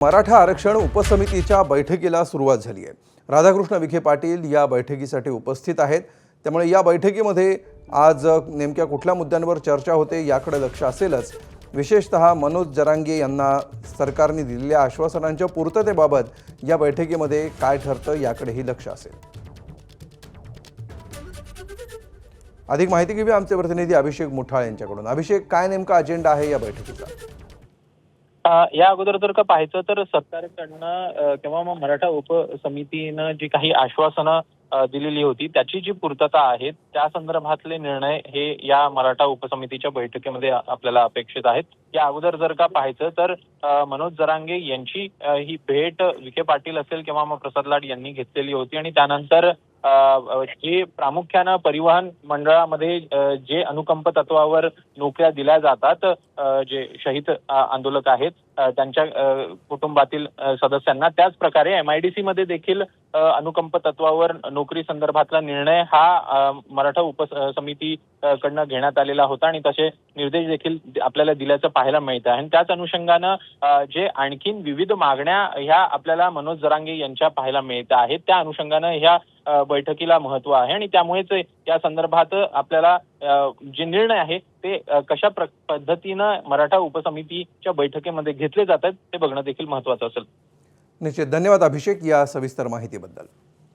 मराठा आरक्षण उपसमितीच्या बैठकीला सुरुवात झाली आहे। राधाकृष्ण विखे पाटील या बैठकीसाठी उपस्थित आहेत। त्यामुळे या बैठकीमध्ये आज नेमक्या कुठल्या मुद्द्यांवर चर्चा होते याकडे लक्ष असेलच। विशेषतः मनोज जरांगे यांना सरकारने दिलेल्या आश्वासनांच्या पूर्ततेबाबत या बैठकीमध्ये काय ठरतं याकडेही लक्ष असेल। अधिक माहिती घेऊया आमचे प्रतिनिधी अभिषेक मुठाळ यांच्याकडून। अभिषेक, काय नेमका अजेंडा आहे या बैठकीचा? या अगोदर जर का पाहायचं तर सरकारकडनं किंवा मग मराठा उपसमितीनं जी काही आश्वासनं दिलेली होती त्याची जी पूर्तता आहे त्या संदर्भातले निर्णय हे या मराठा उपसमितीच्या बैठकीमध्ये आपल्याला अपेक्षित आहेत। या अगोदर जर का पाहायचं तर मनोज जरांगे यांची ही भेट विखे पाटील असेल किंवा मग प्रसाद लाड यांनी घेतलेली होती आणि त्यानंतर जे प्रामुख्याने परिवहन मंडळामध्ये जे अनुकंप तत्वावर नोकऱ्या दिल्या जातात, जे शहीद आंदोलक आहेत त्यांच्या कुटुंबातील सदस्यांना, त्याच प्रकारे MIDC मध्ये देखील अनुकंप तत्वावर नोकरी संदर्भातला निर्णय हा मराठा उपसमिती कडनं घेण्यात आलेला होता आणि तसे निर्देश देखील आपल्याला दिल्याचं पाहायला मिळतं आहे। त्याच अनुषंगानं जे आणखीन विविध मागण्या ह्या आपल्याला मनोज जरांगे यांच्या पाहायला मिळत आहेत, त्या अनुषंगानं ह्या बैठकीला महत्व आहे आणि त्यामुळेच या संदर्भात आपल्याला जे निर्णय आहे ते कशा पद्धतीनं मराठा उपसमितीच्या बैठकीमध्ये घेतले जातात ते बघणं देखील महत्त्वाचं असेल। निश्चित, धन्यवाद अभिषेक या सविस्तर माहितीबद्दल।